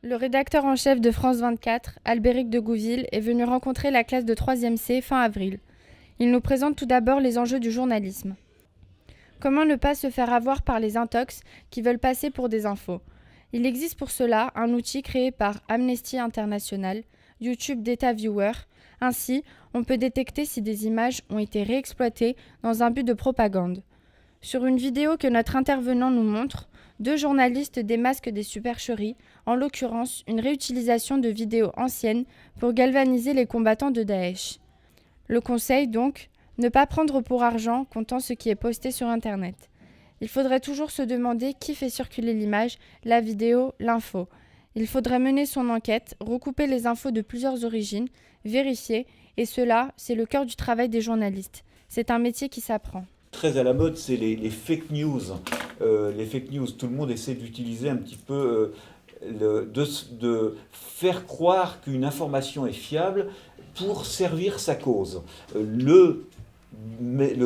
Le rédacteur en chef de France 24, Albéric de Gouville, est venu rencontrer la classe de 3e C fin avril. Il nous présente tout d'abord les enjeux du journalisme. Comment ne pas se faire avoir par les intox qui veulent passer pour des infos? Il existe pour cela un outil créé par Amnesty International, YouTube Data Viewer. Ainsi, on peut détecter si des images ont été réexploitées dans un but de propagande. Sur une vidéo que notre intervenant nous montre, 2 journalistes démasquent des supercheries, en l'occurrence une réutilisation de vidéos anciennes pour galvaniser les combattants de Daesh. Le conseil donc, ne pas prendre pour argent comptant ce qui est posté sur Internet. Il faudrait toujours se demander qui fait circuler l'image, la vidéo, l'info. Il faudrait mener son enquête, recouper les infos de plusieurs origines, vérifier, et cela, c'est le cœur du travail des journalistes. C'est un métier qui s'apprend. Très à la mode, c'est les fake news. Les fake news, tout le monde essaie d'utiliser un petit peu, de faire croire qu'une information est fiable pour servir sa cause. Le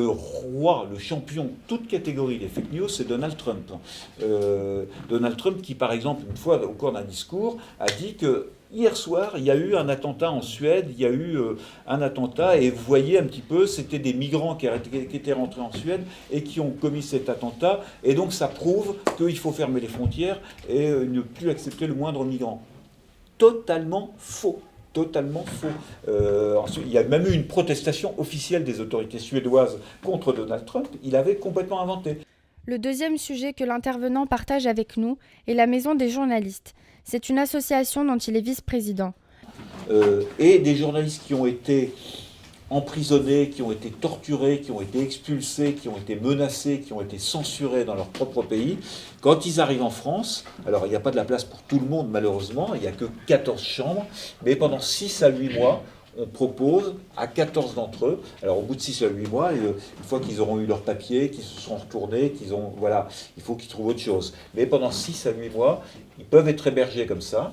roi, le champion, toute catégorie des fake news, c'est Donald Trump. Donald Trump qui, par exemple, une fois au cours d'un discours, a dit que hier soir, il y a eu un attentat en Suède, il y a eu un attentat, et vous voyez un petit peu, c'était des migrants qui étaient rentrés en Suède et qui ont commis cet attentat, et donc ça prouve qu'il faut fermer les frontières et ne plus accepter le moindre migrant. Totalement faux. Totalement faux. Ensuite, il y a même eu une protestation officielle des autorités suédoises contre Donald Trump. Il avait complètement inventé. Le deuxième sujet que l'intervenant partage avec nous est la Maison des journalistes. C'est une association dont il est vice-président. Et des journalistes qui ont été emprisonnés, qui ont été torturés, qui ont été expulsés, qui ont été menacés, qui ont été censurés dans leur propre pays, quand ils arrivent en France, alors il n'y a pas de la place pour tout le monde malheureusement, il n'y a que 14 chambres, mais pendant 6 à 8 mois, on propose à 14 d'entre eux, alors au bout de 6 à 8 mois, une fois qu'ils auront eu leur papier, qu'ils se sont retournés, voilà, il faut qu'ils trouvent autre chose. Mais pendant 6 à 8 mois, ils peuvent être hébergés comme ça.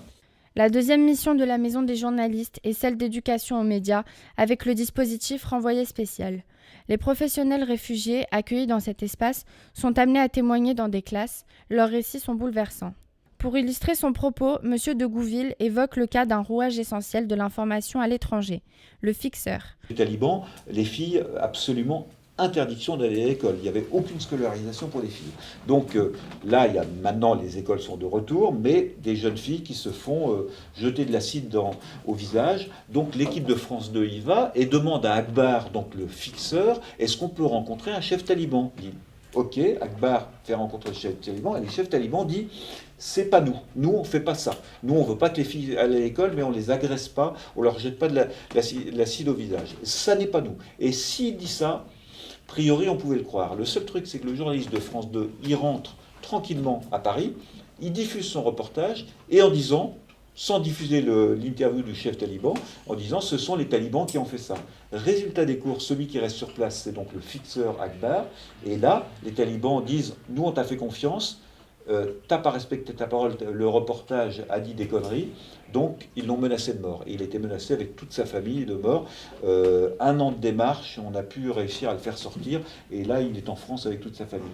La deuxième mission de la Maison des journalistes est celle d'éducation aux médias avec le dispositif renvoyé spécial. Les professionnels réfugiés accueillis dans cet espace sont amenés à témoigner dans des classes. Leurs récits sont bouleversants. Pour illustrer son propos, M. de Gouville évoque le cas d'un rouage essentiel de l'information à l'étranger, le fixeur. Les talibans, les filles, absolument interdiction d'aller à l'école. Il n'y avait aucune scolarisation pour les filles. Donc là, maintenant, les écoles sont de retour, mais des jeunes filles qui se font jeter de l'acide au visage. Donc l'équipe de France 2 y va et demande à Akbar, donc le fixeur, est-ce qu'on peut rencontrer un chef taliban? Il dit, ok, Akbar fait rencontrer le chef taliban, et le chef taliban dit, c'est pas nous. Nous, on fait pas ça. Nous, on veut pas que les filles aillent à l'école, mais on les agresse pas, on leur jette pas de l'acide au visage. Ça n'est pas nous. Et s'il dit ça, a priori, on pouvait le croire. Le seul truc, c'est que le journaliste de France 2, il rentre tranquillement à Paris, il diffuse son reportage, et en disant, sans diffuser l'interview du chef taliban, en disant, ce sont les talibans qui ont fait ça. Résultat des courses, celui qui reste sur place, c'est donc le fixeur Akbar, et là, les talibans disent, nous, on t'a fait confiance, t'as pas respecté ta parole, le reportage a dit des conneries, donc ils l'ont menacé de mort. Et il était menacé avec toute sa famille de mort. 1 an de démarche, on a pu réussir à le faire sortir, et là il est en France avec toute sa famille.